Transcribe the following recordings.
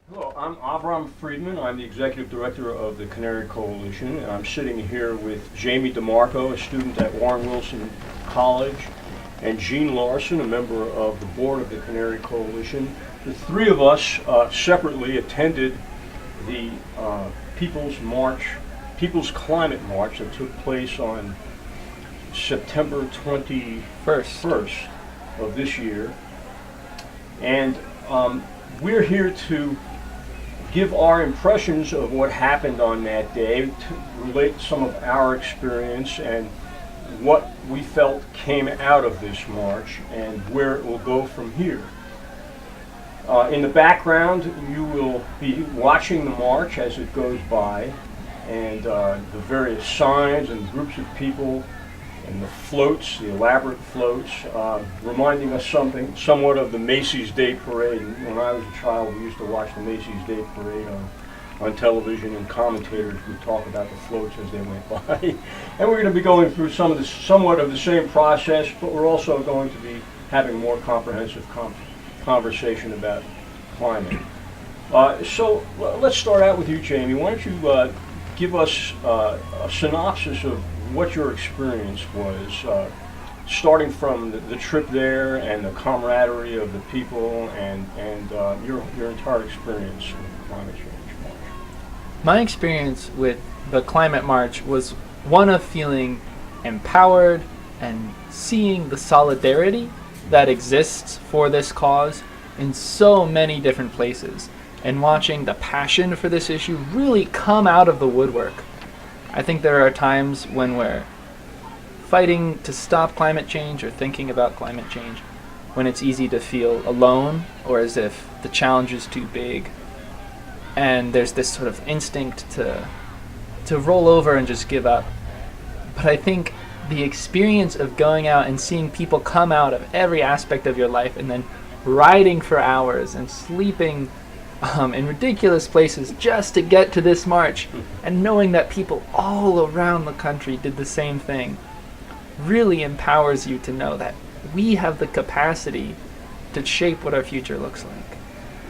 Hello, I'm Avram Friedman. I'm the Executive Director of the Canary Coalition, and I'm sitting here with Jamie DeMarco, a student at Warren Wilson College, and Jean Larson, a member of the board of the Canary Coalition. The three of us separately attended the People's March, People's Climate March that took place on September 21st of this year. And we're here to give our impressions of what happened on that day, to relate some of our experience and what we felt came out of this march and where it will go from here. In the background, you will be watching the march as it goes by, and the various signs and groups of people and the floats, the elaborate floats, reminding us somewhat of the Macy's Day Parade. And when I was a child, we used to watch the Macy's Day Parade on television, and commentators would talk about the floats as they went by. And we're going to be going through somewhat of the same process, but we're also going to be having more comprehensive conversation about climate. So let's start out with you, Jamie. Why don't you give us a synopsis of what your experience was, starting from the trip there and the camaraderie of the people and your entire experience with climate change. My experience with the climate march was one of feeling empowered and seeing the solidarity that exists for this cause in so many different places, and watching the passion for this issue really come out of the woodwork. I think there are times when we're fighting to stop climate change or thinking about climate change when it's easy to feel alone or as if the challenge is too big, and there's this sort of instinct to roll over and just give up. But I think the experience of going out and seeing people come out of every aspect of your life and then riding for hours and sleeping in ridiculous places just to get to this march, and knowing that people all around the country did the same thing, really empowers you to know that we have the capacity to shape what our future looks like.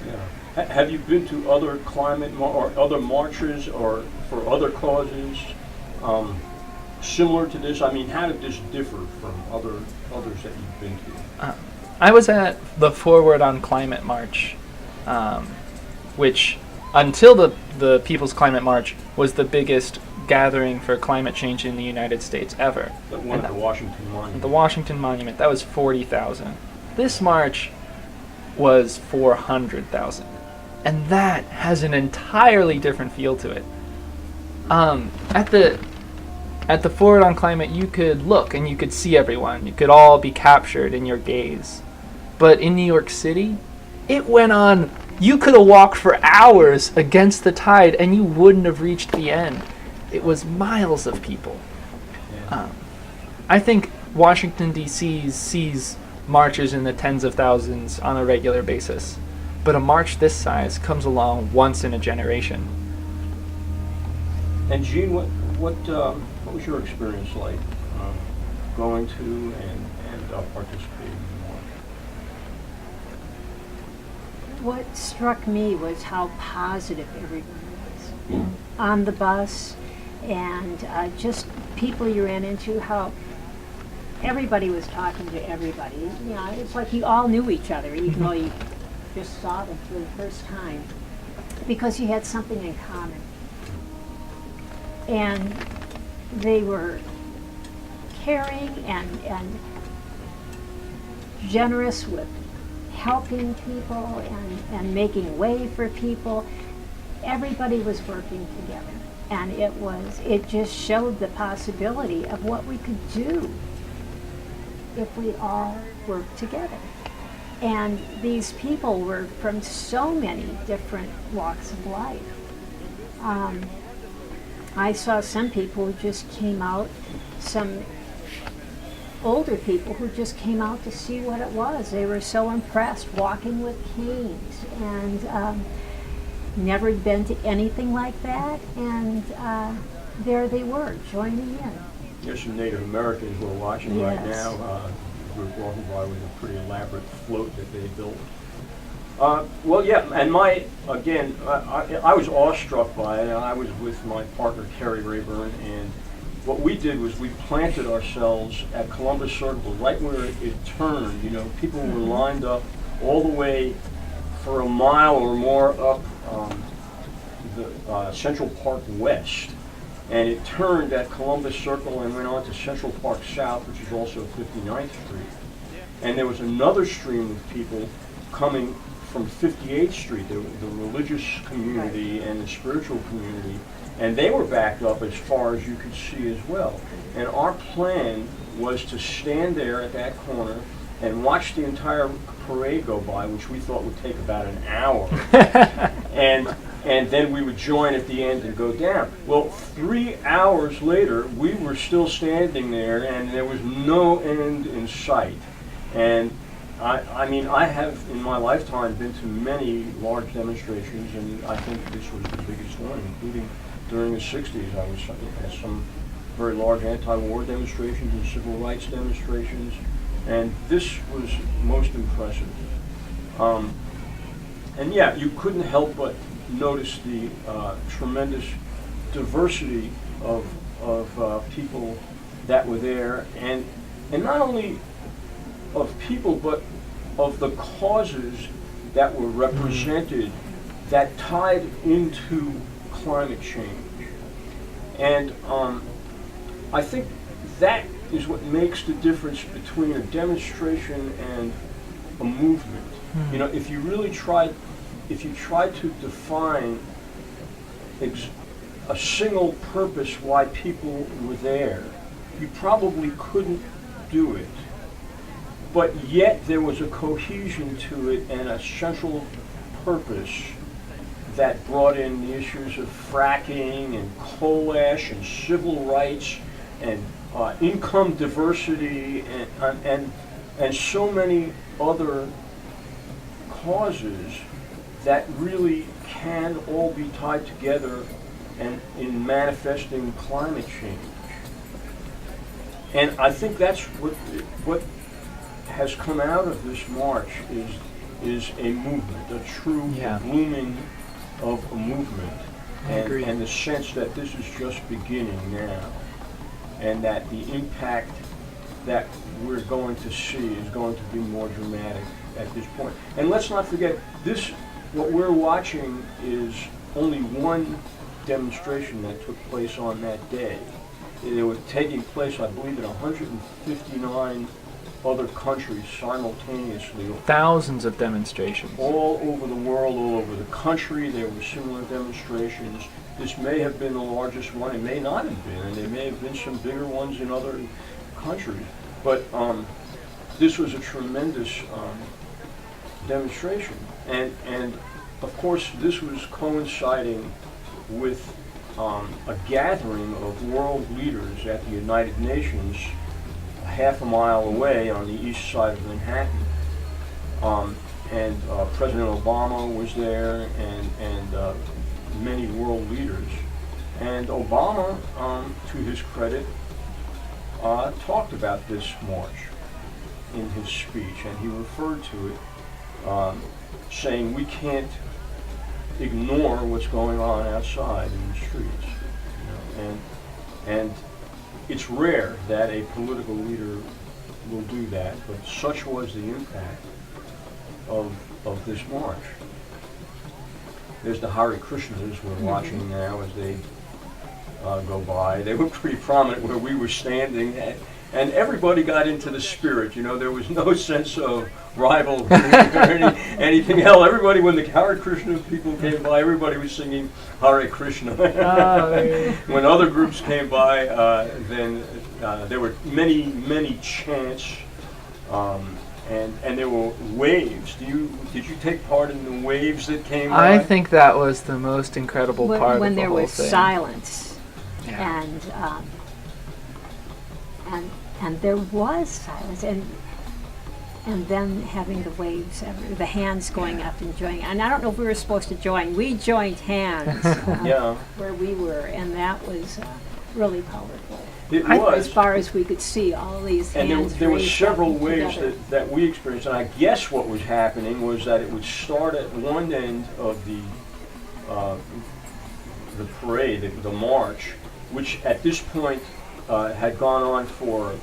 Yeah. Have you been to other or other marches or for other causes similar to this? I mean, how did this differ from others that you've been to? I was at the Forward on Climate March, which until the People's Climate March was the biggest gathering for climate change in the United States ever. The one at the Washington Monument. The Washington Monument, that was 40,000. This march was 400,000. And that has an entirely different feel to it. At the Forward on Climate, you could look and you could see everyone. You could all be captured in your gaze. But in New York City, it went on. You could have walked for hours against the tide and you wouldn't have reached the end. It was miles of people. Yeah. I think Washington, D.C. sees marches in the tens of thousands on a regular basis. But a march this size comes along once in a generation. And Jean, what was your experience like going to and participating in the march? What struck me was how positive everyone was on the bus, and just people you ran into, how everybody was talking to everybody. You know, it's like you all knew each other, even though you just saw them for the first time, because you had something in common. And they were caring and generous with helping people and making way for people. Everybody was working together, and it just showed the possibility of what we could do if we all worked together. And these people were from so many different walks of life. I saw some people who just came out, some older people who just came out to see what it was. They were so impressed, walking with canes, and never been to anything like that, and there they were, joining in. There's some Native Americans we're watching right Yes. now. We're walking by with a pretty elaborate float that they built. Well, yeah, and I was awestruck by it, and I was with my partner, Kerry Rayburn, and what we did was we planted ourselves at Columbus Circle, right where it turned. You know, people were lined up all the way for a mile or more up the Central Park West. And it turned at Columbus Circle and went on to Central Park South, which is also 59th Street. And there was another stream of people coming from 58th Street, the religious community and the spiritual community, and they were backed up as far as you could see as well. And our plan was to stand there at that corner and watch the entire parade go by, which we thought would take about an hour. And then we would join at the end and go down. Well, 3 hours later, we were still standing there, and there was no end in sight. And I mean, I have in my lifetime been to many large demonstrations, and I think this was the biggest one, including during the 60s. I was at some very large anti-war demonstrations and civil rights demonstrations, and this was most impressive. And yeah, you couldn't help but notice the tremendous diversity of people that were there, and not only of people, but of the causes that were represented that tied into climate change. And I think that is what makes the difference between a demonstration and a movement. You know, if you tried to define a single purpose why people were there, you probably couldn't do it. But yet there was a cohesion to it and a central purpose that brought in the issues of fracking and coal ash and civil rights and income diversity and so many other causes that really can all be tied together and in manifesting climate change. And I think that's what has come out of this march is a movement, a true blooming of a movement, and the sense that this is just beginning now, and that the impact that we're going to see is going to be more dramatic at this point. And let's not forget, what we're watching is only one demonstration that took place on that day. They were taking place, I believe, in 159 other countries simultaneously. Thousands of demonstrations. All over the world, all over the country, there were similar demonstrations. This may have been the largest one, it may not have been, and there may have been some bigger ones in other countries. But this was a tremendous demonstration. And of course, this was coinciding with a gathering of world leaders at the United Nations half a mile away on the east side of Manhattan. And President Obama was there, and many world leaders. And Obama, to his credit, talked about this march in his speech, and he referred to it, saying we can't ignore what's going on outside in the streets. You know, and it's rare that a political leader will do that, but such was the impact of this march. There's the Hare Krishnas we're watching now as they go by. They were pretty prominent where we were standing, and everybody got into the spirit. You know, there was no sense of rivalry or anything else. Everybody, when the Hare Krishna people came by, everybody was singing Hare Krishna. When other groups came by, then there were many chants, and there were waves. Did you take part in the waves that came by? I think that was the most incredible part of the whole thing. When there was silence, Yeah. and there was silence, and then having the waves, the hands going up and joining. And I don't know if we were supposed to join. We joined hands Yeah. where we were, and that was really powerful. It as was. far as we could see, all these And hands there were raised several up waves together. that we experienced, and I guess what was happening was that it would start at one end of the parade, the march, which at this point had gone on for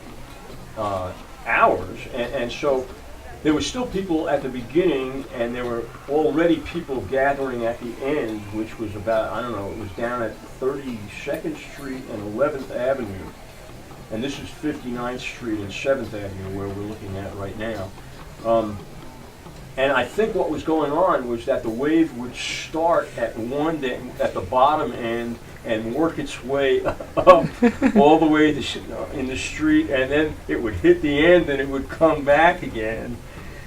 hours, and so there were still people at the beginning, and there were already people gathering at the end, which was about, I don't know, it was down at 32nd Street and 11th Avenue. And this is 59th Street and 7th Avenue where we're looking at right now. And I think what was going on was that the wave would start at one end, at the bottom end, and work its way up all the way in the street, and then it would hit the end and it would come back again.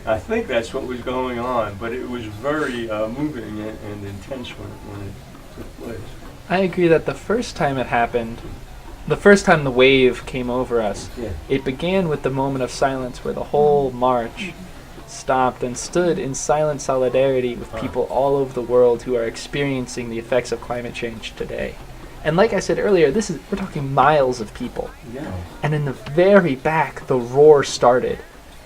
I think that's what was going on, but it was very moving and intense when it took place. I agree that the first time it happened, the first time the wave came over us, Yeah. it began with the moment of silence where the whole march stopped and stood in silent solidarity with people all over the world who are experiencing the effects of climate change today. And like I said earlier, we're talking miles of people. Yeah. And in the very back, the roar started.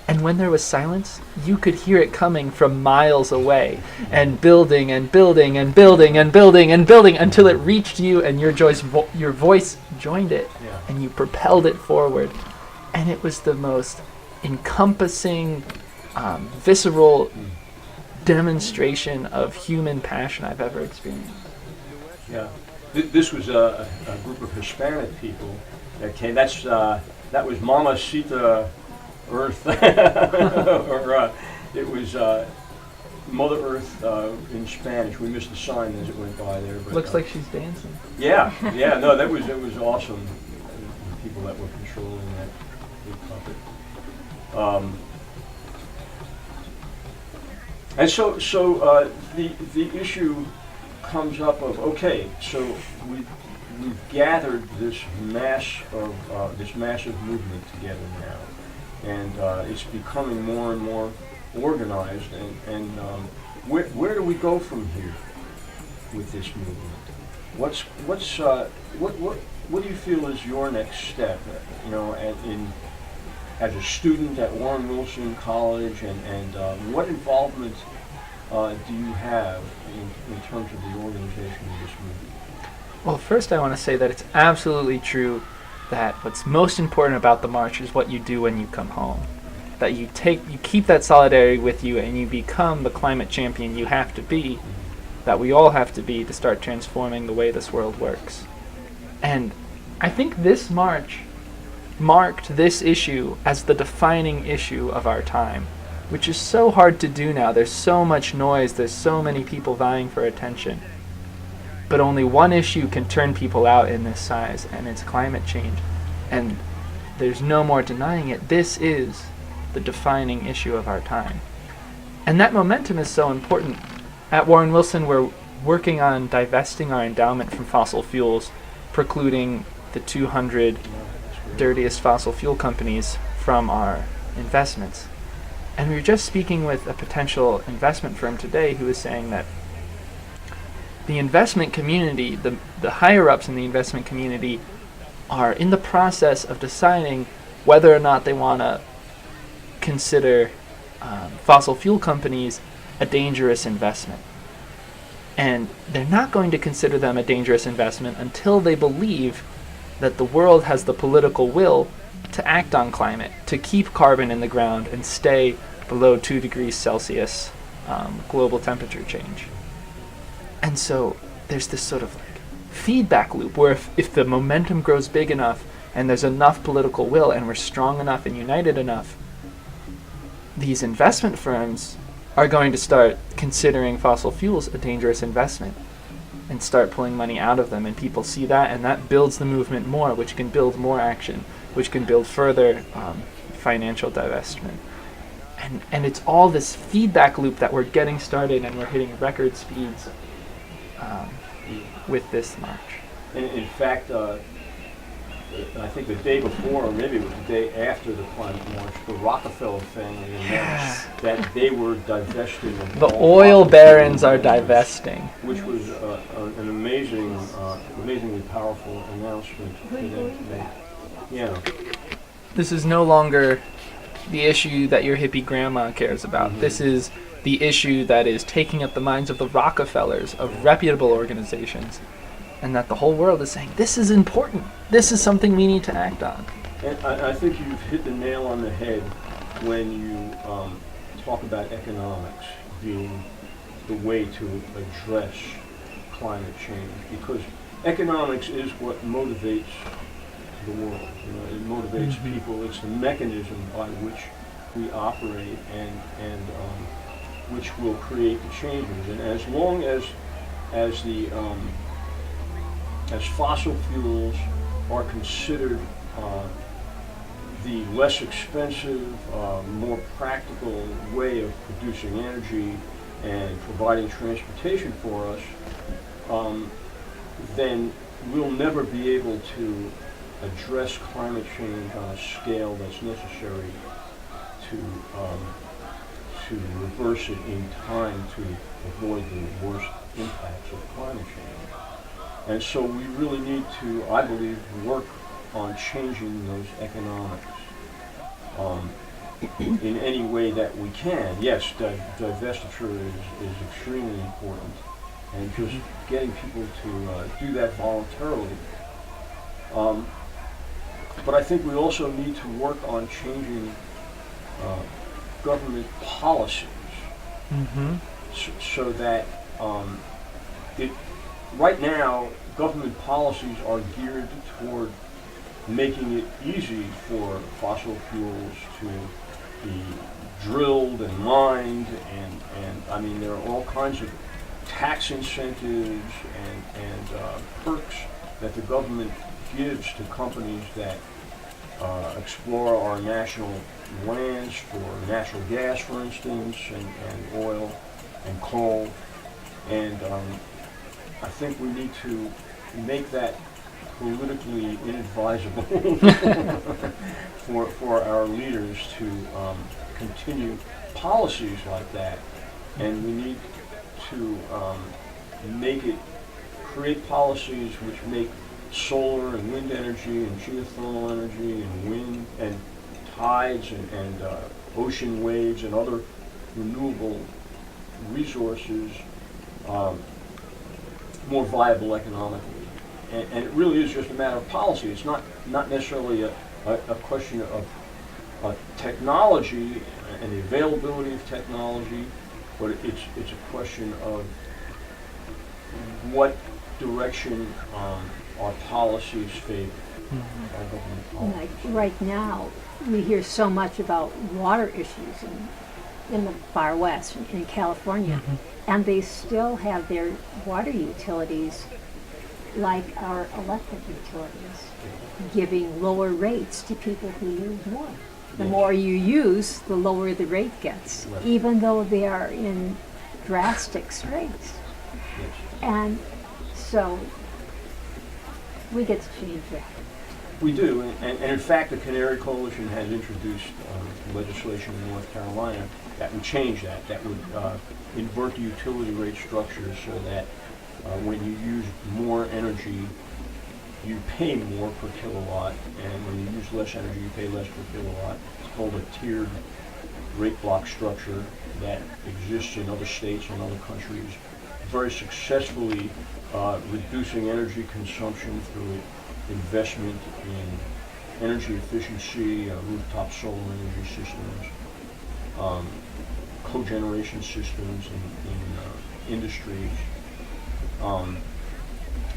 And when there was silence, you could hear it coming from miles away, and building and building and building and building and building until it reached you, and your voice joined it, Yeah. and you propelled it forward. And it was the most encompassing, visceral demonstration of human passion I've ever experienced. Yeah. This was a group of Hispanic people that came. That was Mamacita Earth, or it was Mother Earth in Spanish. We missed the sign as it went by there. But, Looks like she's dancing. Yeah, no, it was awesome. The people that were controlling that big puppet. And so the issue comes up of, okay, so we've gathered this massive movement together now, and it's becoming more and more organized. And where do we go from here with this movement? What do you feel is your next step? As a student at Warren Wilson College, and what involvement do you have in terms of the organization of this movement? Well, first I want to say that it's absolutely true that what's most important about the march is what you do when you come home. That you keep that solidarity with you, and you become the climate champion you have to be, that we all have to be, to start transforming the way this world works. And I think this march marked this issue as the defining issue of our time, which is so hard to do now. There's so much noise, there's so many people vying for attention. But only one issue can turn people out in this size, and it's climate change. And there's no more denying it. This is the defining issue of our time. And that momentum is so important. At Warren Wilson, we're working on divesting our endowment from fossil fuels, precluding the 200 dirtiest fossil fuel companies from our investments. And we were just speaking with a potential investment firm today who was saying that the investment community, the higher-ups in the investment community, are in the process of deciding whether or not they want to consider fossil fuel companies a dangerous investment. And they're not going to consider them a dangerous investment until they believe that the world has the political will to act on climate, to keep carbon in the ground and stay below 2 degrees Celsius global temperature change. And so there's this sort of like feedback loop where if the momentum grows big enough and there's enough political will and we're strong enough and united enough, these investment firms are going to start considering fossil fuels a dangerous investment and start pulling money out of them, and people see that, and that builds the movement more, which can build more action, which can build further financial divestment. And it's all this feedback loop that we're getting started, and we're hitting record speeds with this march. In fact, I think the day before, or maybe it was the day after the climate march, the Rockefeller family announced that they were divesting of The all oil fossil barons fuel are companies, divesting. which was an amazingly powerful announcement for them to make. Yeah. This is no longer the issue that your hippie grandma cares about. This is the issue that is taking up the minds of the Rockefellers, of reputable organizations, and that the whole world is saying, this is important. This is something we need to act on. And I think you've hit the nail on the head when you talk about economics being the way to address climate change, because economics is what motivates the world. You know, it motivates people. It's the mechanism by which we operate and which will create the changes. And as long as fossil fuels are considered the less expensive, more practical way of producing energy and providing transportation for us, then we'll never be able to address climate change on a scale that's necessary to reverse it in time to avoid the worst impacts of climate change. And so we really need to, I believe, work on changing those economics in any way that we can. Yes, divestiture is extremely important, and just getting people to do that voluntarily. But I think we also need to work on changing government policies so that right now government policies are geared toward making it easy for fossil fuels to be drilled and mined, and I mean there are all kinds of tax incentives and perks that the government gives to companies that explore our national lands for natural gas, for instance, and oil and coal. And I think we need to make that politically inadvisable for our leaders to continue policies like that. And we need to create policies which make solar and wind energy and geothermal energy and wind and tides and ocean waves and other renewable resources more viable economically. And it really is just a matter of policy. It's not necessarily a question of technology and the availability of technology, but it's a question of what direction our policies favor. Our government policies. Like right now, we hear so much about water issues in the far west, in California, and they still have their water utilities like our electric utilities, giving lower rates to people who use more. The more you use, the lower the rate gets, Right. even though they are in drastic straits. Yes. And so we get to change that. We do, and in fact, the Canary Coalition has introduced legislation in North Carolina that would change that. That would invert the utility rate structure so that when you use more energy, you pay more per kilowatt, and when you use less energy, you pay less per kilowatt. It's called a tiered rate block structure that exists in other states and other countries, very successfully reducing energy consumption through investment in energy efficiency, rooftop solar energy systems, cogeneration systems in industries.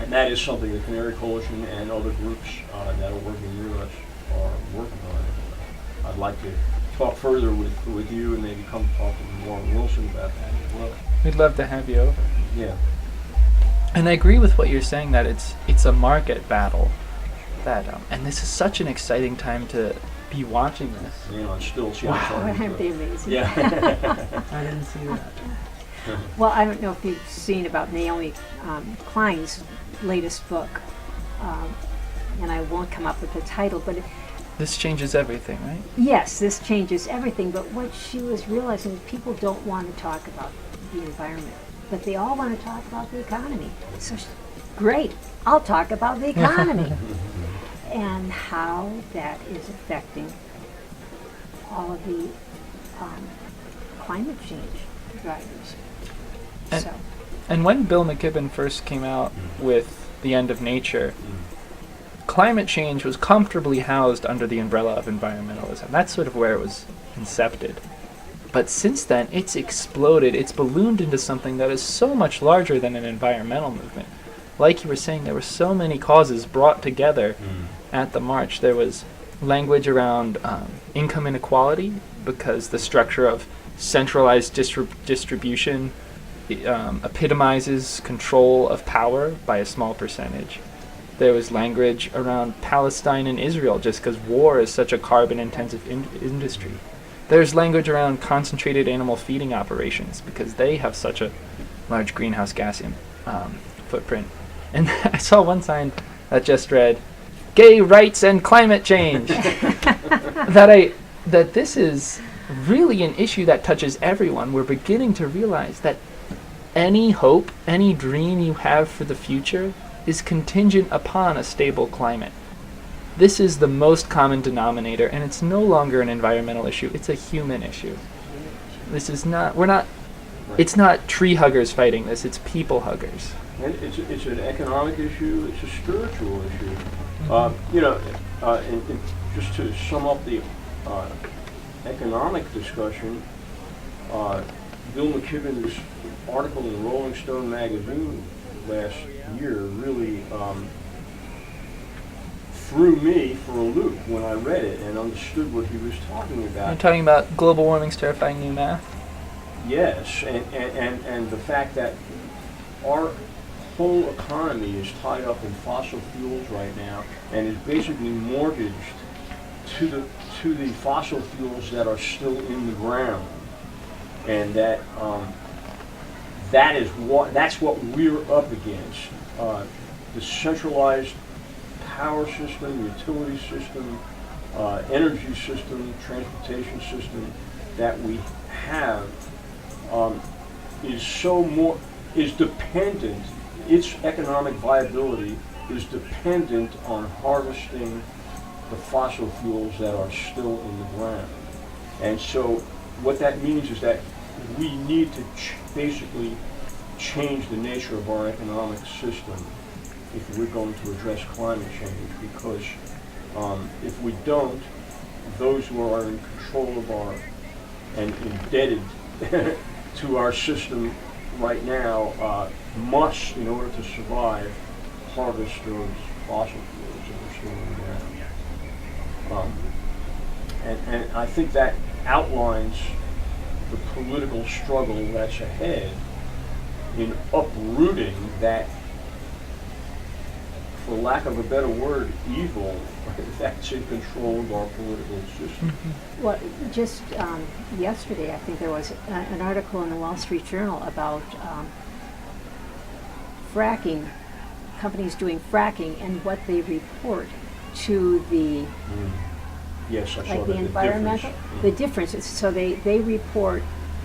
And that is something the Canary Coalition and other groups that are working with us are working on. I'd like to talk further with you and maybe come talk with Warren Wilson about that as well. We'd love to have you over. Yeah. And I agree with what you're saying, that it's a market battle. That and this is such an exciting time to be watching this. You know, it's still Wow, aren't they amazing? Yeah. I didn't see that. Well, I don't know if you've seen about Naomi Klein's latest book, and I won't come up with the title, but This changes everything, right? yes, this changes everything, but what she was realizing is people don't want to talk about the environment, but they all want to talk about the economy. So, great, I'll talk about the economy. and how that is affecting all of the climate change drivers. And- So, And when Bill McKibben first came out with The End of Nature, climate change was comfortably housed under the umbrella of environmentalism. That's sort of where it was incepted. But since then, it's exploded. It's ballooned into something that is so much larger than an environmental movement. Like you were saying, there were so many causes brought together at the march. There was language around income inequality, because the structure of centralized distribution epitomizes control of power by a small percentage. There was language around Palestine and Israel, just because war is such a carbon-intensive industry. There's language around concentrated animal feeding operations, because they have such a large greenhouse gas footprint. And I saw one sign that just read, "Gay rights and climate change." that this is really an issue that touches everyone. We're beginning to realize that any hope, any dream you have for the future is contingent upon a stable climate. This is the most common denominator, and it's no longer an environmental issue, it's a human issue. This is not, it's not tree huggers fighting this, it's people huggers. And it's an economic issue, it's a spiritual issue. And just to sum up the economic discussion, Bill McKibben's article in Rolling Stone magazine last year really threw me for a loop when I read it and understood what he was talking about. You're talking about global warming's terrifying new math? Yes, and the fact that our whole economy is tied up in fossil fuels right now and is basically mortgaged to the fossil fuels that are still in the ground, and that's what we're up against. The centralized power system, utility system, energy system, transportation system that we have is dependent. Its economic viability is dependent on harvesting the fossil fuels that are still in the ground. And so what that means is that we need to basically change the nature of our economic system if we're going to address climate change, because if we don't, those who are in control of and indebted to our system right now must, in order to survive, harvest those fossil fuels that are still in the ground. And I think that outlines the political struggle that's ahead in uprooting that, for lack of a better word, evil that's in control of our political system. well, just yesterday, I think there was an article in the Wall Street Journal about fracking, companies doing fracking, and what they report to the Yes, I saw like that, the environmental, the differences. So they report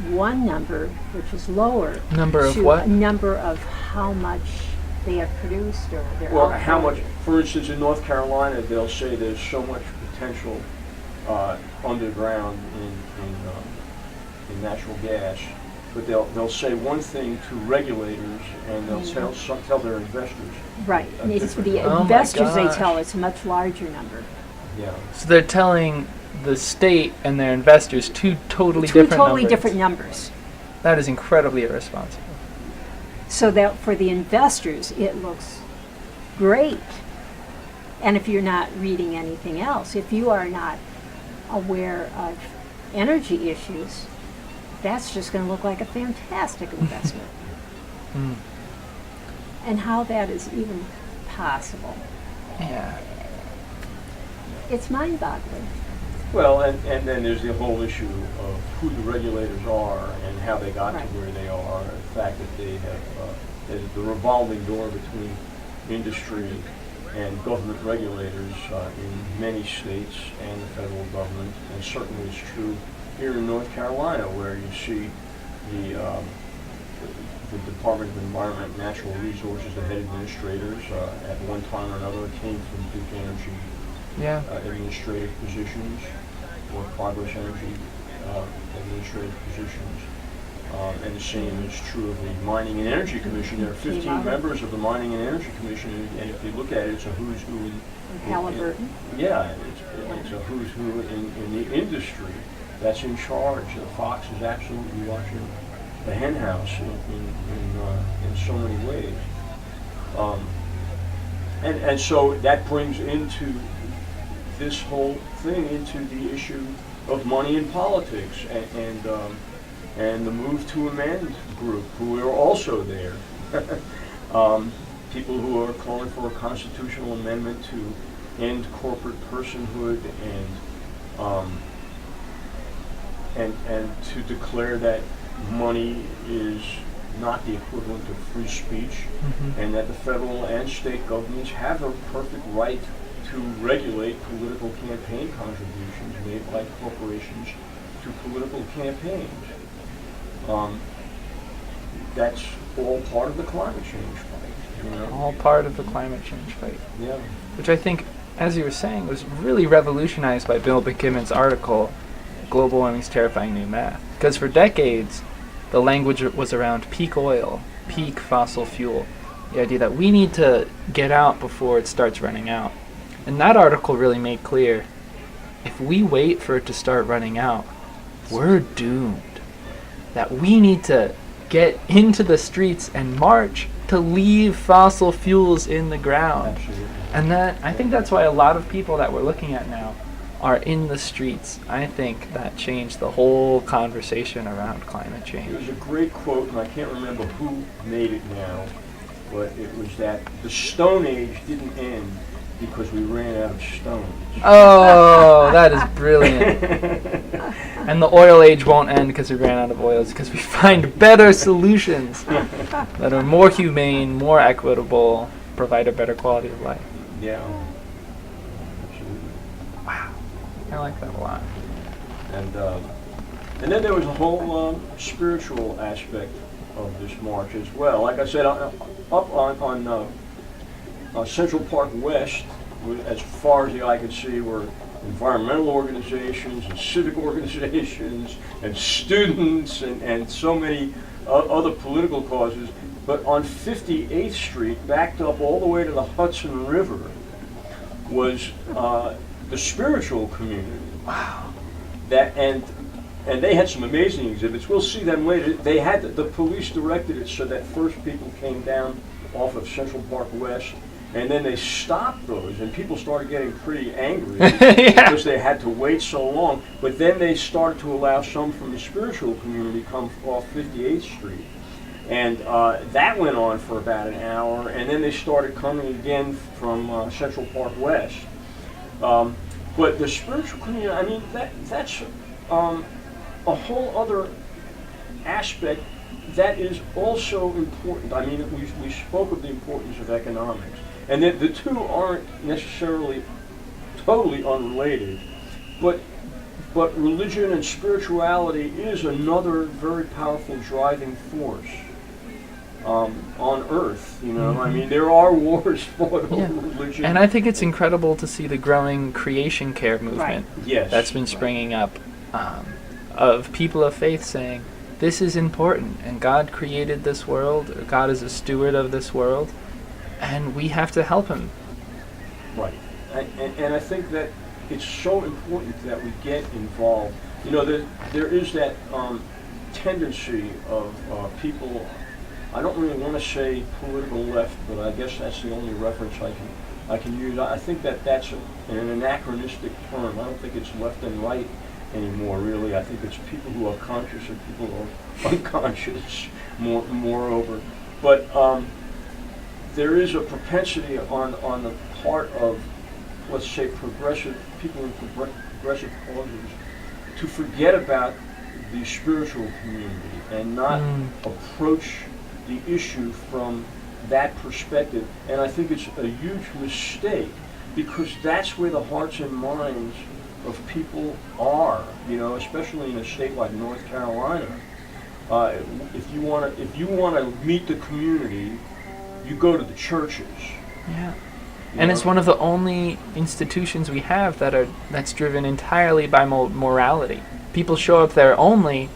one number, which is lower. Number of to what? A number of how much they have produced or their Well, output. how much, for instance, in North Carolina, they'll say there's so much potential underground in natural gas, but they'll say one thing to regulators, and they'll tell their investors. Right. And it's for the Oh my investors, they gosh. tell it's a much larger number. Yeah. So they're telling the state and their investors two totally Two different totally numbers. different numbers. That is incredibly irresponsible. So that for the investors, it looks great. And if you're not reading anything else, if you are not aware of energy issues, that's just going to look like a fantastic investment. And how that is even possible. Yeah. It's mind-boggling. Well, and then there's the whole issue of who the regulators are and how they got Right. to where they are. The fact that they have there's the revolving door between industry and government regulators in many states and the federal government, and certainly it's true here in North Carolina, where you see the Department of Environment and Natural Resources, the head administrators, at one time or another came from Duke Energy Yeah. administrative positions or Progress Energy administrative positions. And the same is true of the Mining and Energy Commission. There are 15 members of the Mining and Energy Commission, and if you look at it, it's a who's who in Halliburton. yeah, it's a who's who in the industry that's in charge. Fox is absolutely watching the hen house in so many ways. And so that brings into this whole thing into the issue of money in politics and the Move to Amend group, who are also there. People who are calling for a constitutional amendment to end corporate personhood and to declare that money is not the equivalent of free speech, and that the federal and state governments have a perfect right to regulate political campaign contributions made by corporations to political campaigns. That's all part of the climate change fight, you know? All part of the climate change fight. Yeah. Which I think, as you were saying, was really revolutionized by Bill McKibben's article, Global Warming's Terrifying New Math. Because for decades, the language was around peak oil, peak fossil fuel. The idea that we need to get out before it starts running out. And that article really made clear, if we wait for it to start running out, we're doomed. That we need to get into the streets and march to leave fossil fuels in the ground. Absolutely. And I think that's why a lot of people that we're looking at now are in the streets. I think that changed the whole conversation around climate It change. was a great quote, and I can't remember who made it now, but it was that the Stone Age didn't end because we ran out of stones. Oh, that is brilliant. And the oil age won't end because we ran out of oil. It's because we find better solutions that are more humane, more equitable, provide a better quality of life. Yeah. Absolutely. Wow. I like that a lot. And then there was a whole spiritual aspect of this march as well. Like I said, up on Central Park West, as far as the eye could see, were environmental organizations and civic organizations and students and so many other political causes. But on 58th Street, backed up all the way to the Hudson River, was the spiritual community. Wow. And they had some amazing exhibits. We'll see them later. They had the police directed it so that first people came down off of Central Park West, and then they stopped those, and people started getting pretty angry because they had to wait so long. But then they started to allow some from the spiritual community come off 58th Street. And that went on for about an hour, and then they started coming again from Central Park West. But the spiritual community, I mean, that's a whole other aspect that is also important. I mean, we spoke of the importance of economics, and that the two aren't necessarily totally unrelated, but religion and spirituality is another very powerful driving force on Earth. You know, I mean, there are wars fought over religion. And I think it's incredible to see the growing creation care movement Right. Yes, that's been springing up of people of faith saying, this is important, and God created this world, or God is a steward of this world, and we have to help him. Right. And I think that it's so important that we get involved. You know, there is that tendency of people, I don't really want to say political left, but I guess that's the only reference I can use. I think that's an anachronistic term. I don't think it's left and right anymore, really. I think it's people who are conscious and people who are unconscious, moreover. But there is a propensity on the part of, let's say, people in progressive causes to forget about the spiritual community and not approach the issue from that perspective. And I think it's a huge mistake, because that's where the hearts and minds of people are, you know, especially in a state like North Carolina. If you want to meet the community, you go to the churches. Yeah. And it's one of the only institutions we have that's driven entirely by morality. People show up there only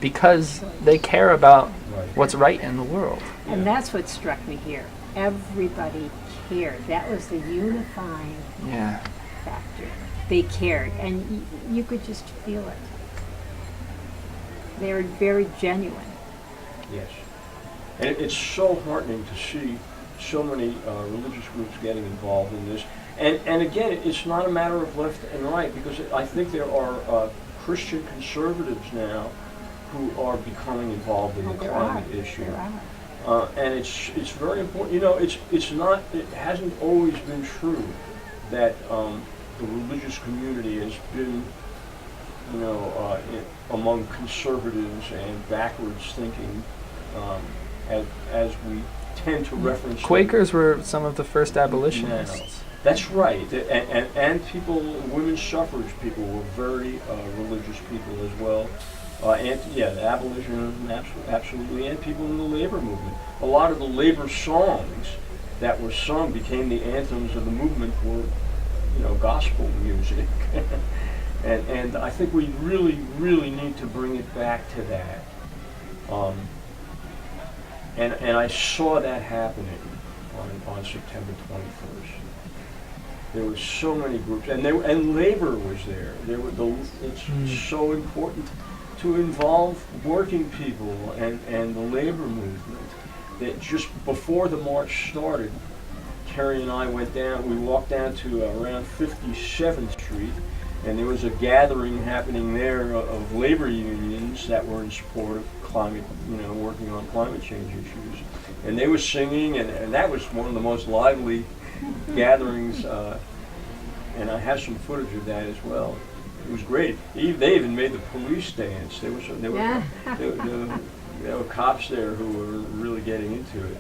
because they care about Right. what's right in the world. And that's what struck me here. Everybody cared. That was the unifying Yeah. factor. They cared, and you could just feel it. They were very genuine. Yes. And it's so heartening to see so many religious groups getting involved in this. And again, it's not a matter of left and right, because I think there are Christian conservatives now who are becoming involved in the There climate are. issue. There are. And it's very important. You know, it hasn't always been true that the religious community has been, you know, among conservatives and backwards thinking, as we tend to reference. Quakers were some of the first abolitionists. That's right. And people, women's suffrage people were very religious people as well. The abolitionism, absolutely, and people in the labor movement. A lot of the labor songs that were sung became the anthems of the movement for, you know, gospel music. and I think we really, really need to bring it back to that. And I saw that happening on September 21st. There were so many groups, and labor was there. It's so important to involve working people and the labor movement. That just before the march started, Terry and I we walked down to around 57th Street, and there was a gathering happening there of labor unions that were in support of climate, you know, working on climate change issues. And they were singing, and that was one of the most lively gatherings, and I have some footage of that as well. It was great. They even made the police dance. There were cops there who were really getting into it.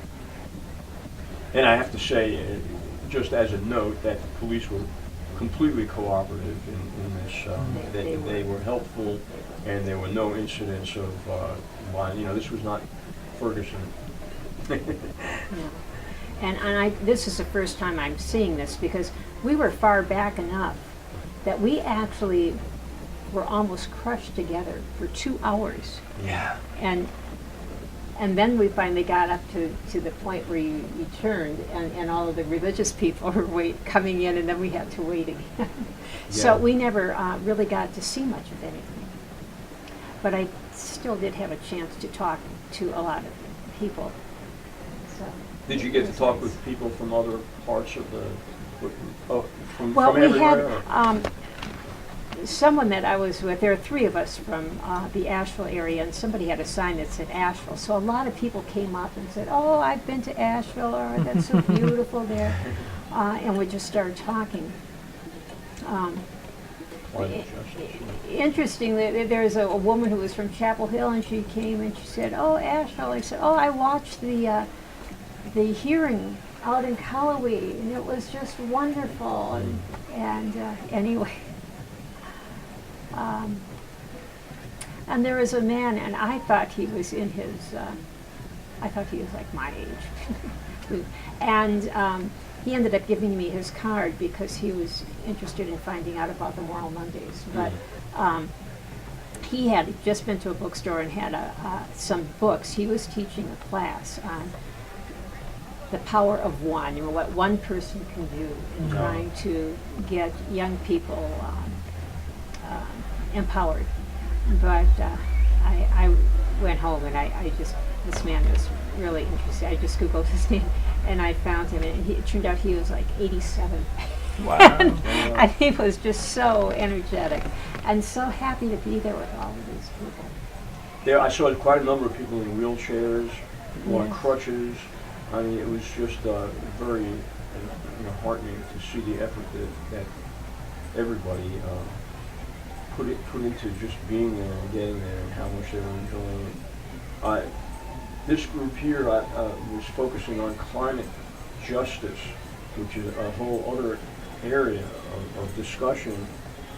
And I have to say, just as a note, that the police were completely cooperative in this. They were helpful, and there were no incidents of violence. You know, this was not Ferguson. Yeah. And this is the first time I'm seeing this, because we were far back enough that we actually were almost crushed together for 2 hours. Yeah. And then we finally got up to the point where you turned, and all of the religious people were coming in, and then we had to wait again. So Yeah. we never really got to see much of anything. But I still did have a chance to talk to a lot of people. So Did you get to talk with people from other parts of from we everywhere? had someone that I was with. There are 3 of us from the Asheville area, and somebody had a sign that said Asheville. So a lot of people came up and said, "Oh, I've been to Asheville, or that's so beautiful there," and we just started talking. Interestingly, there's a woman who was from Chapel Hill, and she came and she said, "Oh, Asheville." I said, "Oh, I watched the hearing out in Callaway, and it was just wonderful." And anyway, and there was a man, and I thought he was in his, I thought he was like my age, and he ended up giving me his card because he was interested in finding out about the Moral Mondays. But he had just been to a bookstore and had some books. He was teaching a class on the power of one, you know, what one person can do in trying to get young people empowered. But I went home, and I just, this man was really interesting. I just Googled his name, and I found him, and it turned out he was like 87. Wow. And he was just so energetic and so happy to be there with all of these people. There, I saw quite a number of people in wheelchairs, people on Yes. crutches. I mean, it was just very heartening to see the effort that everybody put into just being there and getting there, and how much they were enjoying it. This group here was focusing on climate justice, which is a whole other area of discussion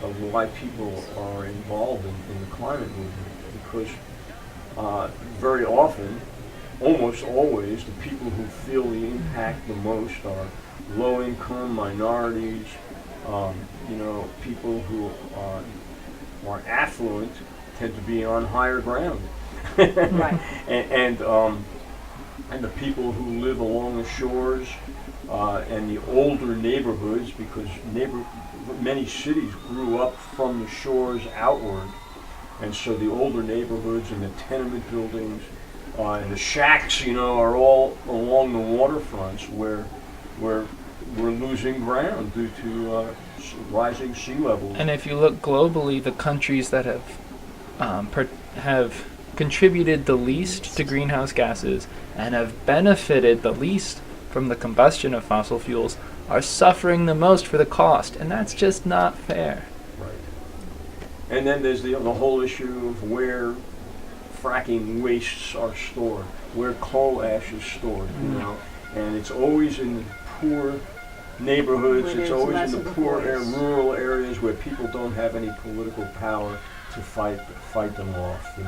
of why people are involved in the climate movement, because very often, almost always, the people who feel the impact the most low-income minorities, people who are affluent tend to be on higher ground. Right. And the people who live along the shores and the older neighborhoods, because many cities grew up from the shores outward, and so the older neighborhoods and the tenement buildings and the shacks, are all along the waterfronts where we're losing ground due to rising sea levels. And if you look globally, the countries that have contributed the least to greenhouse gases and have benefited the least from the combustion of fossil fuels are suffering the most for the cost, and that's just not fair. Right. And then there's the whole issue of where fracking wastes are stored, where coal ash is stored, and it's always in the poor neighborhoods, Where it's there's always less in of the a poor voice. rural areas where people don't have any political power to fight them off,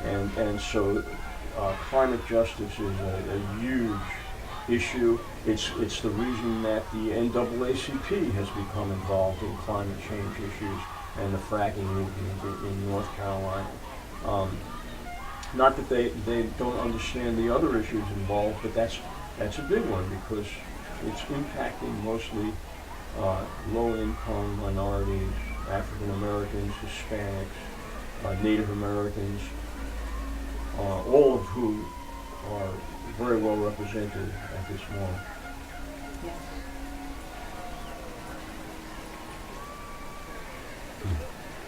And so climate justice is a huge issue. It's the reason that the NAACP has become involved in climate change issues and the fracking movement in North Carolina. Not that they don't understand the other issues involved, but that's a big one because it's impacting mostly low-income minorities, African Americans, Hispanics, Native Americans, all of who are very well represented at this moment. Yes.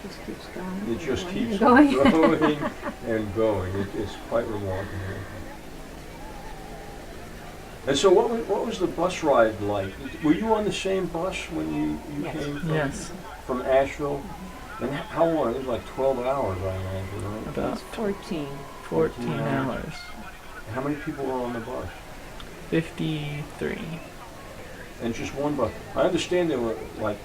Just keeps going. It just and keeps going. going and going. It's quite remarkable. And so what was the bus ride like? Were you on the same bus when you Yes. came Yes, from Asheville? And how long? It was like 12 hours, I imagine, right? about It's 14. 14 hours. How many people were on the bus? 53. And just one bus. I understand there were like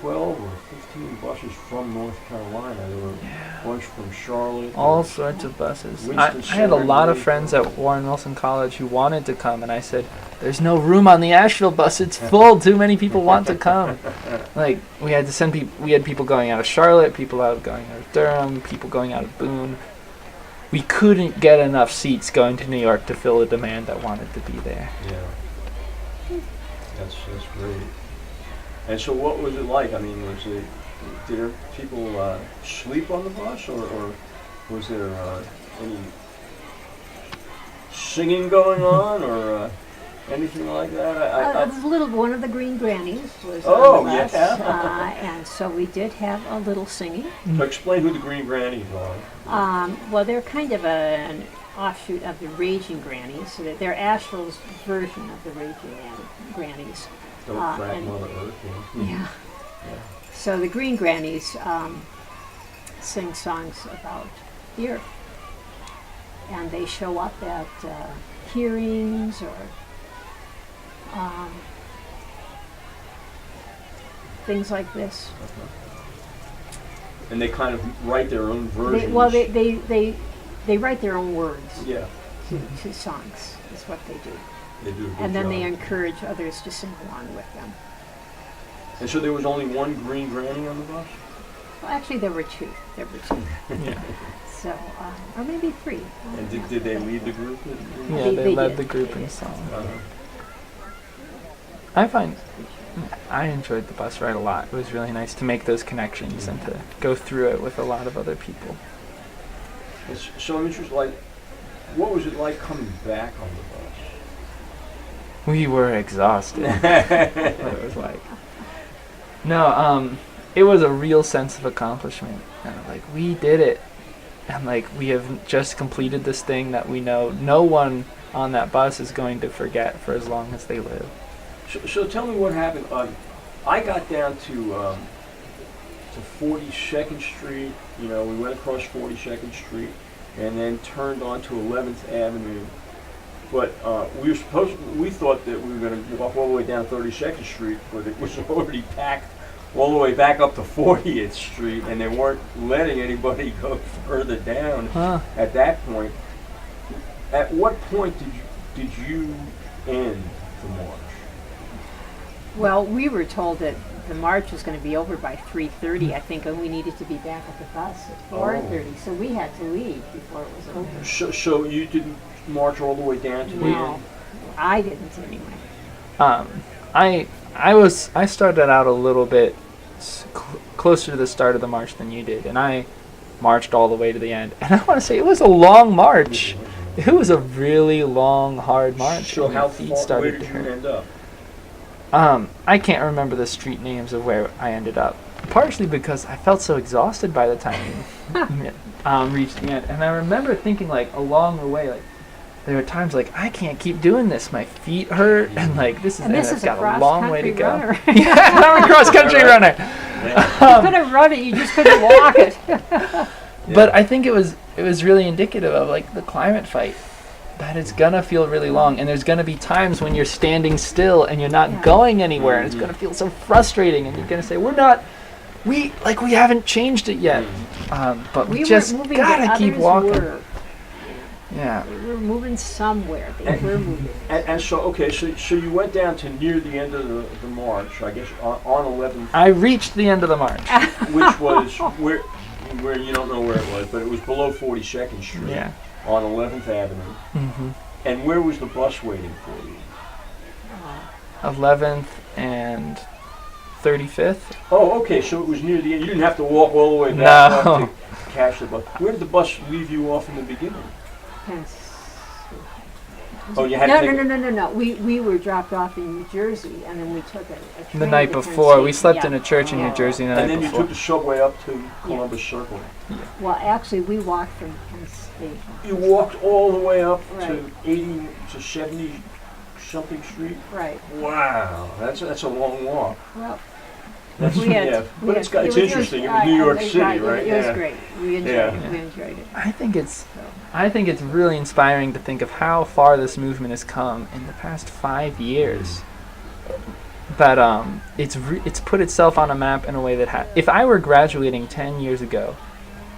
12 or 15 buses from North Carolina. There were a bunch from Charlotte. All sorts of buses. I Winston-Salem, had a lot of Mayfield. friends at Warren Wilson College who wanted to come, and I said, "There's no room on the Asheville bus. It's full. Too many people want to come." Like we had to send people. We had people going out of Charlotte, people going out of Durham, people going out of Boone. We couldn't get enough seats going to New York to fill the demand that wanted to be there. Yeah. That's great. And so what was it like? I mean, did people sleep on the bus or was there any singing going on or anything like that? One of the Green Grannies was Oh, on the bus, yeah. and so we did have a little singing. Explain who the Green Grannies are. Well, they're kind of an offshoot of the Raging Grannies, so that they're Asheville's version of the Raging Grannies. Don't frack and- Mother Earth. Yeah. So the Green Grannies sing songs about the earth, and they show up at hearings or things like this. And they kind of write their own versions. They write their own words Yeah, to songs. Is what they do, they do a good and then they job. encourage others to sing along with them. And so there was only one Green Granny on the bus? Well, actually, there were two. Yeah, So, or maybe three. And did they lead the group? yeah, They they led did. the group They in did. song. Uh-huh. I enjoyed the bus ride a lot. It was really nice to make those connections and to go through it with a lot of other people. So I'm interested, what was it like coming back on the bus? We were exhausted. What it was like. No, it was a real sense of accomplishment. We did it. And we have just completed this thing that we know no one on that bus is going to forget for as long as they live. So tell me what happened. I got down to 42nd Street. We went across 42nd Street and then turned onto 11th Avenue. But we thought that we were going to walk all the way down 32nd Street, but it was already packed all the way back up to 40th Street, and they weren't letting anybody go further down Huh. at that point. At what point did you end the march? Well, we were told that the march was going to be over by 3:30, I think, and we needed to be back at the bus at 4:30. So we had to leave before it was over. So you didn't march all the way down to the No, end? I didn't anyway. I started out a little bit closer to the start of the march than you did, and I marched all the way to the end. And I want to say it was a long march. It was a really long, hard march. So and my how feet far, started where to did you hurt. end up? I can't remember the street names of where I ended up. Partially because I felt so exhausted by the time we reached the end. And I remember thinking, like, along the way, like, there were times like, I can't keep doing this. My feet hurt, and like this And this I've is a got a long way to cross-country go. runner. Yeah, I'm a cross country runner. You could have run it, you just couldn't walk it. But I think it was really indicative of like the climate fight. That it's gonna feel really long, and there's gonna be times when you're standing still and you're not Yeah. going anywhere, and it's gonna feel so frustrating, and you're gonna say, we haven't changed it yet, but we We just weren't moving, gotta but keep others walking. were. Yeah. We were moving somewhere. They were moving. And so, okay, so you went down to near the end of the march, I guess, on 11th, I reached the end of the march. which was where you don't know where it was, but it was below 42nd Street Yeah. on 11th Avenue. hmm And where was the bus waiting for you? 11th and 35th. Oh, okay, so it was near the end. You didn't have to walk all the way back No. up to catch the bus. Where did the bus leave you off in the beginning? Pens- Oh, you had No, to no, take no, no, no, no. We were dropped off in New Jersey, and then we took a train The night to before, we Penn slept Station. in a church in Yeah. New Jersey the And night then you before. took the subway up to Columbus Circle. Well, actually, we walked from Penn Station. You walked all the way up to Right. 80 to 70 something street. Right. Wow, that's a long walk. Well, That's, we had. yeah, we but had- it's interesting. It was New York City, right? It was great. We enjoyed Yeah. it. We enjoyed it. I think it's really inspiring to think of how far this movement has come in the past 5 years. But it's put itself on a map in a way that if I were graduating 10 years ago,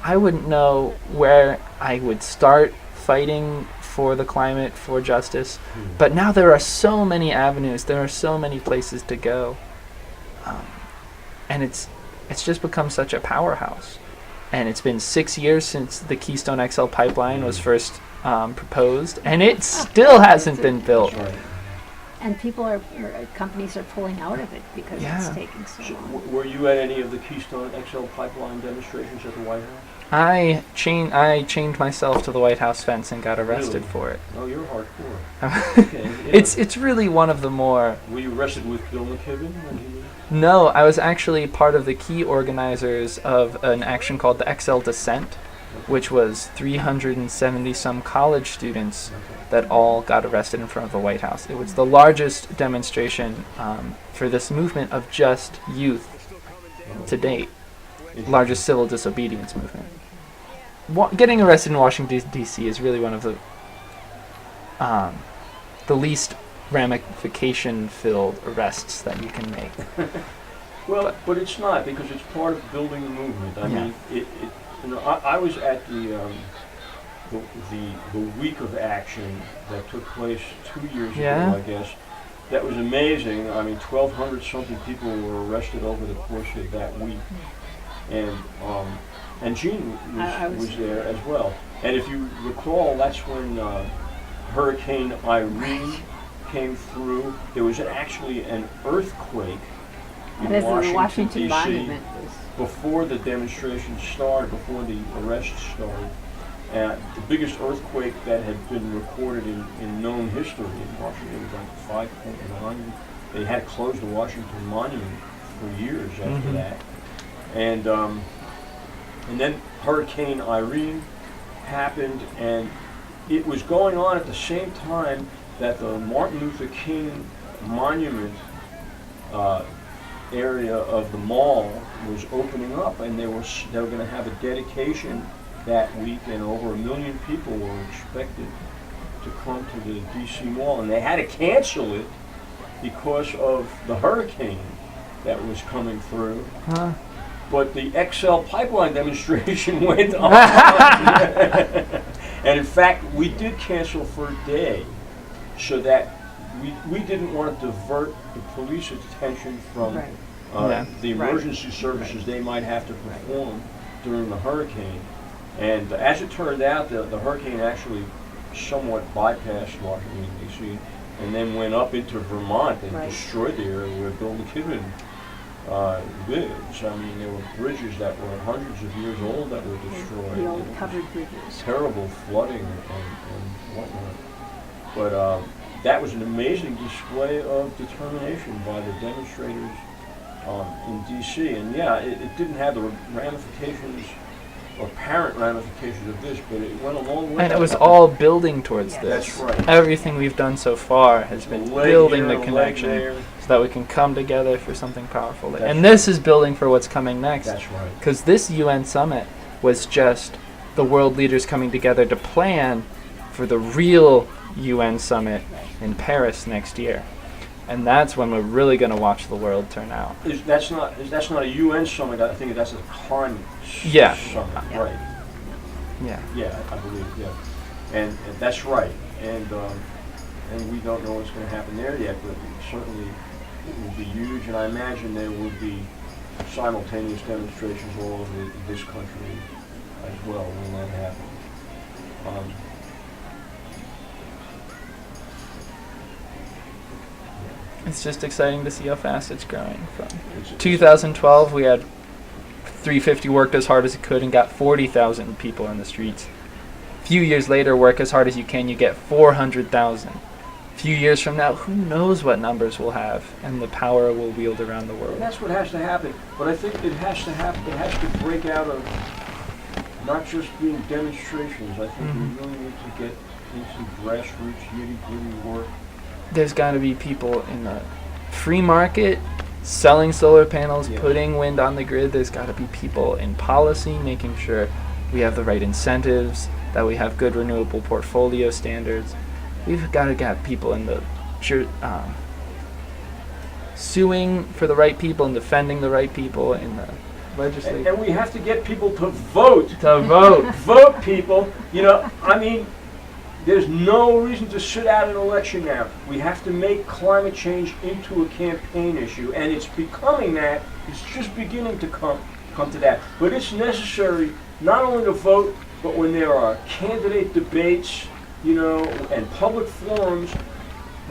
I wouldn't know where I would start fighting for the climate, for justice. But now there are so many avenues, there are so many places to go. And it's just become such a powerhouse. And it's been 6 years since the Keystone XL pipeline was first proposed, and it still hasn't been built. That's right. And companies are pulling out of it because Yeah. it's taking so So, long. were you at any of the Keystone XL pipeline demonstrations at the White House? I chained myself to the White House fence and got arrested Really? for it. Oh, you're hardcore. Okay, yeah. It's really one of the more. Were you arrested with Bill McKibben when he was? No, I was actually part of the key organizers of an action called the XL Descent, which was 370 some college students that all got arrested in front of the White House. It was the largest demonstration for this movement of just youth to date. Largest civil disobedience movement. Getting arrested in Washington D.C. is really one of the least ramification-filled arrests that you can make. Well, but it's not, because it's part of building the movement. I Yeah. mean, I was at the week of action that took place 2 years Yeah. ago, I guess. That was amazing. I mean, 1,200 something people were arrested over the course of that week, and Gene I was was there as well. And if you recall, that's when Hurricane Irene came through. There was actually an earthquake in This is the Washington, Washington D.C. Monument. before the demonstration started, before the arrests started. The biggest earthquake that had been recorded in known history in Washington was like 5.9. They had closed the Washington Monument for years after that. And then Hurricane Irene happened, and it was going on at the same time that the Martin Luther King Monument area of the mall was opening up, and they were going to have a dedication that week, and over 1 million people were expected to come to the DC Mall, and they had to cancel it because of the hurricane that was coming through. Huh? But the XL pipeline demonstration went on. And in fact, we did cancel for a day so that we didn't want to divert the police attention from Right. Yeah. the Right. emergency services they might have to perform during the hurricane. And as it turned out, the hurricane actually somewhat bypassed Washington, D.C., and then went up into Vermont and Right. destroyed the area where Bill McKibben lives. I mean, there were bridges that were hundreds of years old that were destroyed. The old It was covered bridges. terrible flooding and whatnot. But that was an amazing display of determination by the demonstrators in D.C. And yeah, it didn't have the ramifications or apparent ramifications of this, but it went a long way. And it was all building towards Yes. this. That's right. Everything we've done so far has been Leg building here, the leg connection there. so that we can come together for something powerful. That's And right. this is building for what's coming next. That's right. Because this UN summit was just the world leaders coming together to plan for the real UN summit in Paris next year. And that's when we're really going to watch the world turn out. That's not a UN summit. I think that's a climate Yeah. summit, Yeah. right? Yeah. Yeah, I believe. Yeah, and that's right. And we don't know what's going to happen there yet, but certainly it will be huge. And I imagine there will be simultaneous demonstrations all over this country as well when that happens. It's just exciting to see how fast it's growing. From It's- 2012, we had 350 worked as hard as it could and got 40,000 people in the streets. A few years later, work as hard as you can, you get 400,000. A few years from now, who knows what numbers we'll have and the power we'll wield around the And world. that's what has to happen. But I think it has to happen. It has to break out of not just being demonstrations. I think Mhm. we really need to get into grassroots, nitty-gritty work. There's got to be people in the free market selling solar panels, Yeah. putting wind on the grid. There's got to be people in policy making sure we have the right incentives, that we have good renewable portfolio standards. We've got to get people in the suing for the right people and defending the right people in the legislature. And we have to get people to vote. To vote. Vote, people. You know, I mean, there's no reason to sit out an election now. We have to make climate change into a campaign issue, and it's becoming that. It's just beginning to come to that. But it's necessary not only to vote, but when there are candidate debates, you know, and public forums,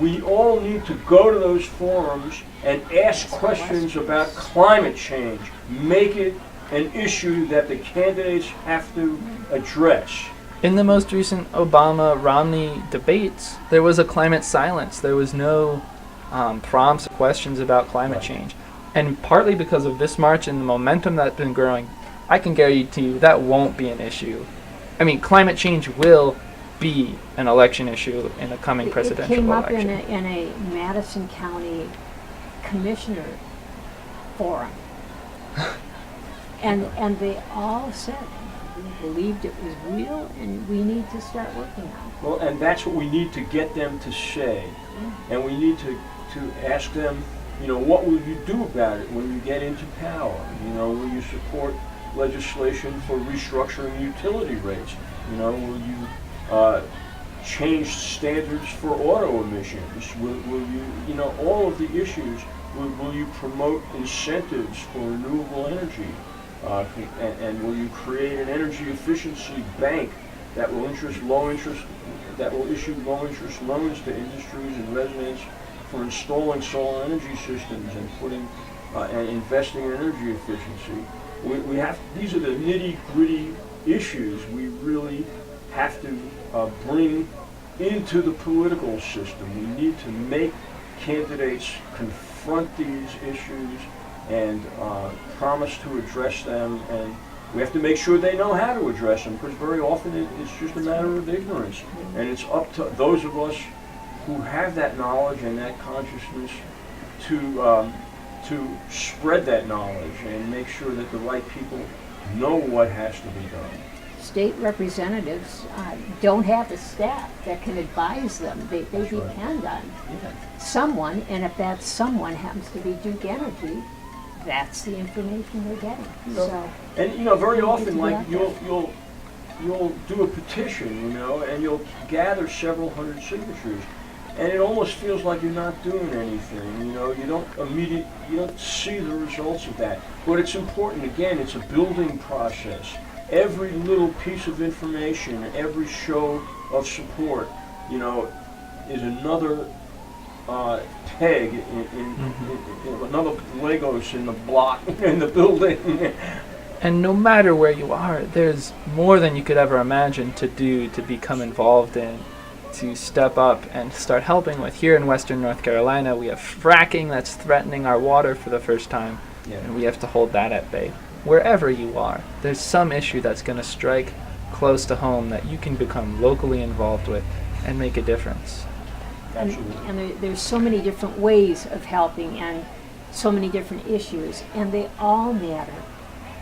we all need to go to those forums and ask questions about climate change. Make it an issue that the candidates have to address. In the most recent Obama-Romney debates, there was a climate silence. There was no prompts, questions about climate Right. change. And partly because of this march and the momentum that's been growing, I can guarantee you that won't be an issue. I mean, climate change will be an election issue in the coming presidential It came up election. in a Madison County commissioner forum. And they all said we believed it was real and we need to start working on it. Well, and that's what we need to get them to say. And we need to ask them, you know, what will you do about it when you get into power? You know, will you support legislation for restructuring utility rates? You know, will you change standards for auto emissions? Will you, you know, all of the issues, will you promote incentives for renewable energy? And will you create an energy efficiency bank that will issue low interest loans to industries and residents for installing solar energy systems and putting and investing in energy efficiency? We have, these are the nitty-gritty issues we really have to bring into the political system. We need to make candidates confront these issues and promise to address them, and we have to make sure they know how to address them, because very often it's just a matter of ignorance, and it's up to those of us who have that knowledge and that consciousness to spread that knowledge and make sure that the right people know what has to be done. State representatives don't have the staff that can advise them. They That's right. depend on someone, and if that someone happens to be Duke Energy, that's the information they're getting. So, And you know, very We need often, to like do that. you'll do a petition, you know, and you'll gather several hundred signatures, and it almost feels like you're not doing anything. You know, you don't see the results of that. But it's important. Again, it's a building process. Every little piece of information, every show of support, you know, is another peg in another Legos in the block in the building. And no matter where you are, there's more than you could ever imagine to do, to become involved in, to step up and start helping with. Here in Western North Carolina, we have fracking that's threatening our water for the first time, Yeah. and we have to hold that at bay. Wherever you are, there's some issue that's going to strike close to home that you can become locally involved with and make a difference. Absolutely. And there's so many different ways of helping and so many different issues, and they all matter.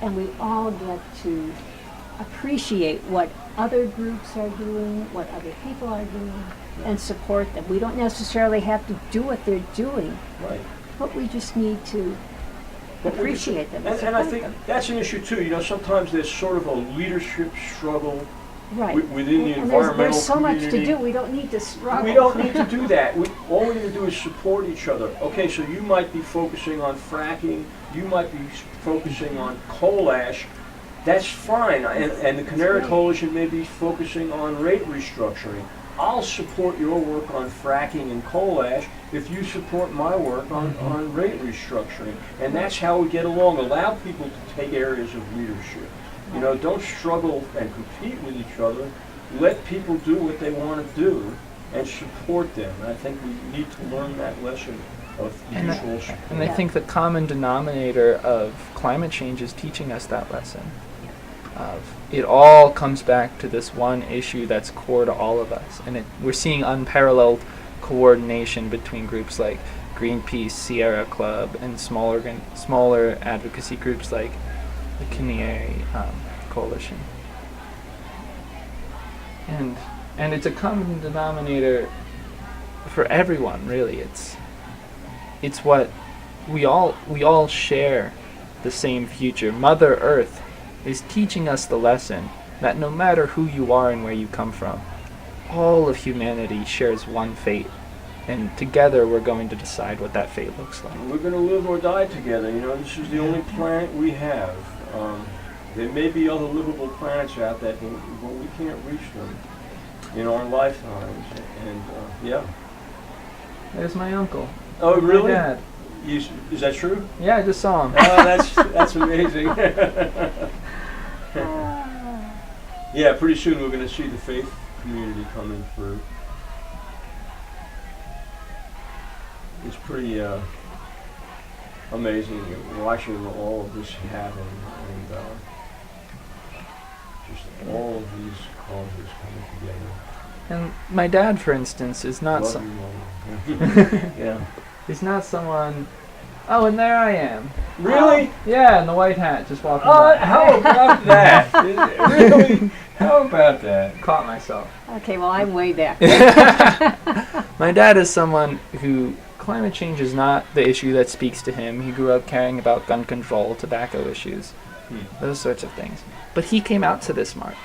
And we all get to appreciate what other groups are doing, what other people are doing, and support them. We don't necessarily have to do what they're doing, Right. but we just need to appreciate them. And I support think them. that's an issue too. You know, sometimes there's sort of a leadership struggle Right. within the And environmental there's so much to community. do, we don't need to struggle. We don't need to do that. All we need to do is support each other. Okay, so you might be focusing on fracking, you might be focusing on coal ash. That's fine, and the Canary great. Coalition may be focusing on rate restructuring. I'll support your work on fracking and coal ash if you support my work on rate restructuring. And that's how we get along. Allow people to take areas of leadership. You know, don't struggle and compete with each other. Let people do what they want to do and support them. And I think we need to learn that lesson of mutual support. And I think the common denominator of climate change is teaching us that lesson. It all comes back to this one issue that's core to all of us. And we're seeing unparalleled coordination between groups like Greenpeace, Sierra Club, and smaller advocacy groups like the Canary Coalition. And it's a common denominator for everyone, really. It's what we all share the same future. Mother Earth is teaching us the lesson that no matter who you are and where you come from, all of humanity shares one fate, and together we're going to decide what that fate looks like. We're going to live or die together. You know, this is the only planet we have. There may be other livable planets out there, but we can't reach them in our lifetimes. And yeah. There's my uncle. Oh, My really? dad. Is that true? Yeah, I just saw him. Oh, that's amazing. Yeah, pretty soon we're going to see the faith community coming through. It's pretty amazing watching all of this happen, and just all of these causes coming together. And my dad, for instance, is not Love you, Mom. Yeah. he's not someone. Oh, and there I am. Really? Yeah, in the white hat, just walking by. How about that? Really? How about that? Caught myself. Okay, well, I'm way back. My dad is someone who climate change is not the issue that speaks to him. He grew up caring about gun control, tobacco issues, those sorts of things. But he came out to this march.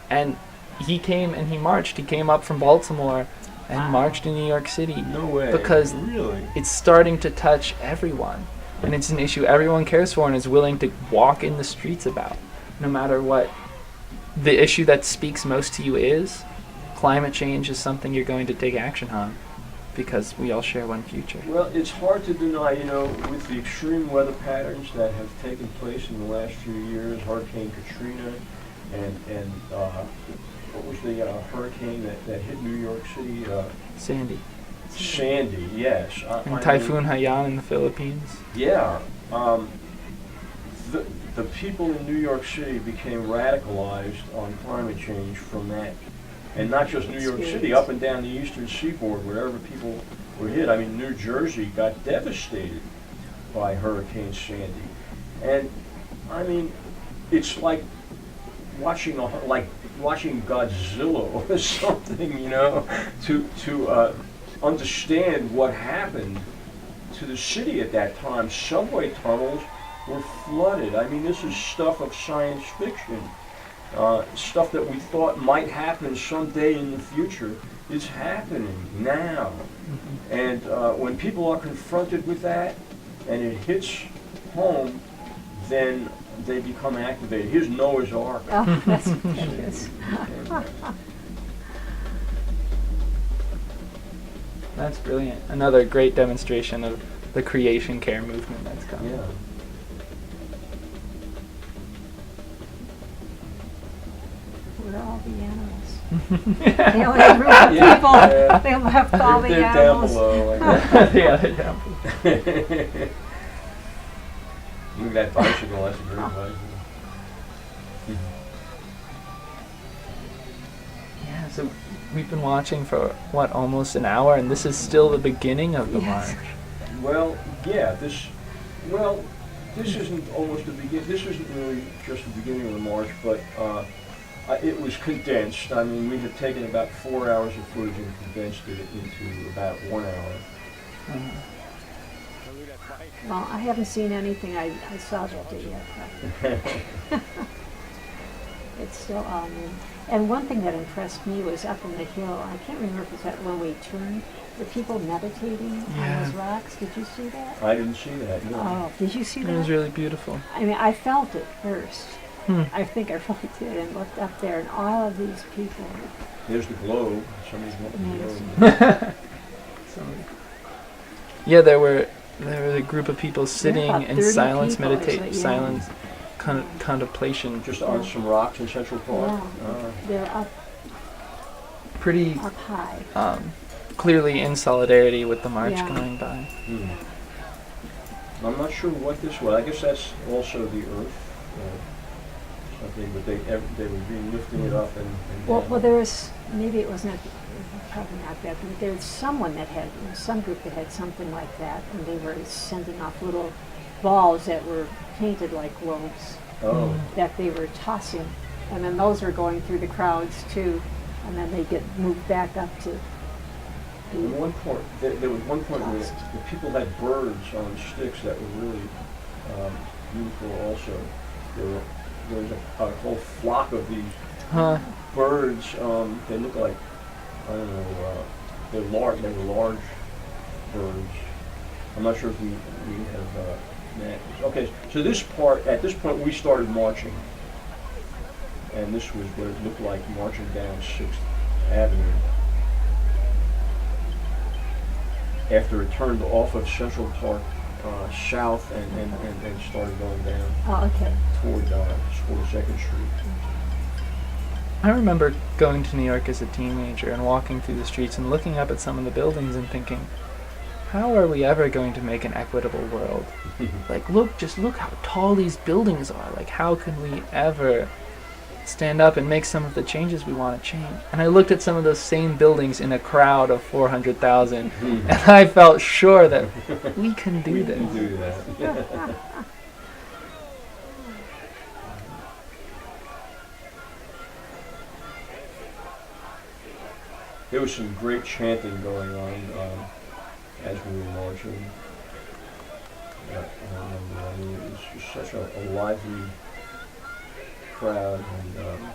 And he came and he marched. He came up from Baltimore and marched in New York City. No way. Because really? it's starting to touch everyone. And it's an issue everyone cares for and is willing to walk in the streets about. No matter what the issue that speaks most to you is, climate change is something you're going to take action on because we all share one future. Well, it's hard to deny, you know, with the extreme weather patterns that have taken place in the last few years, Hurricane Katrina and what was the hurricane that hit New York City? Sandy. Sandy, yes. And Typhoon Haiyan in the Philippines. Yeah. The people in New York City became radicalized on climate change from that. And not just New York City, up and down the eastern seaboard, wherever people were hit. I mean, New Jersey got devastated by Hurricane Sandy. And, I mean, it's like watching Godzilla or something, you know, to understand what happened to the city at that time. Subway tunnels were flooded. I mean, this is stuff of science fiction. Stuff that we thought might happen someday in the future is happening now. And when people are confronted with that and it hits home, then they become activated. Here's Noah's Ark. Oh, that's what it is. That's brilliant. Another great demonstration of the creation care movement that's coming. Yeah. Where are all the animals? They only have room for Yeah, people. yeah. They left all the They're down animals. below. I guess. Yeah. Look at that bicycle. That's a great bicycle. Yeah, so we've been watching for, what, almost an hour, and this is still the beginning of the Yes. march. Well, yeah, this isn't almost the begin. This isn't really just the beginning of the march, but it was condensed. I mean, we had taken about 4 hours of footage and condensed it into about 1 hour. Uh, Well, I haven't seen anything. I saw that yet. But it's still all new. And one thing that impressed me was up on the hill. I can't remember if it's that when we turned, the people meditating Yeah. on those rocks. Did you see that? I didn't see that. No. Oh, did you see it was that? really beautiful. I mean, I felt it first. Hmm. I think I really did, and looked up there, and all of these people. There's the globe. Somebody's got the Amazing. globe. So, yeah, there was a group of people sitting about in 30 silence, people, it's like, yeah. silence, contemplation. Just on some rocks in Central Park. Yeah. They're up Pretty high. clearly in solidarity with the march Yeah. going by. I'm not sure what this was. I guess that's also the Earth. Something, but they were being lifting it up and Well, down. there was, maybe it was not, probably not that, but there was someone that had, some group that had something like that, and they were sending off little balls that were painted like globes Oh. that they were tossing, and then those were going through the crowds too, and then they get moved back up to At the, one point, there was one point where Tossed. the people had birds on sticks that were really beautiful. Also, there was a whole flock of these Huh. birds. They look like, I don't know. They're large. They were large birds. I'm not sure if we have met. Okay, so at this point, we started marching, and this was what it looked like marching down 6th Avenue. After it turned off of Central Park south and started going down oh, okay. toward 42nd Street. I remember going to New York as a teenager and walking through the streets and looking up at some of the buildings and thinking, how are we ever going to make an equitable world? Like, just look how tall these buildings are. Like, how can we ever stand up and make some of the changes we want to change? And I looked at some of those same buildings in a crowd of 400,000, and I felt sure that we can do We this. can do that. There was some great chanting going on as we were marching. I mean, it was just such a lively crowd, and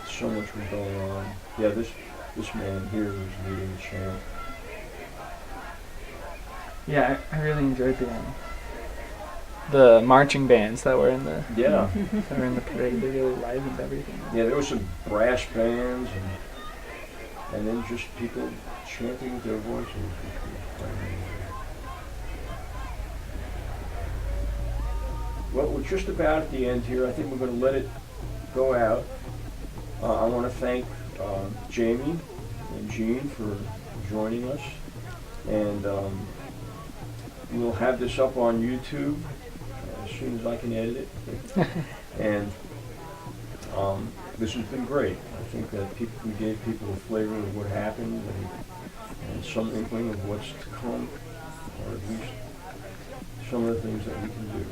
so much was going on. Yeah, this man here was leading the chant. Yeah, I really enjoyed the marching bands that were in the Yeah, parade. They really livened everything. yeah, there were some brass bands and then just people chanting with their voices. Which was quite amazing. Well, we're just about at the end here. I think we're going to let it go out. I want to thank Jamie and Jean for joining us. And we'll have this up on YouTube as soon as I can edit it. And this has been great. I think that we gave people a flavor of what happened and some inkling of what's to come, or at least some of the things that we can do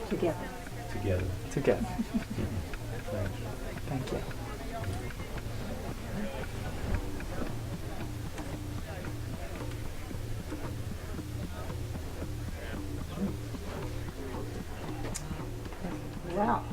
Together. Together. Thanks. Thank you. Wow.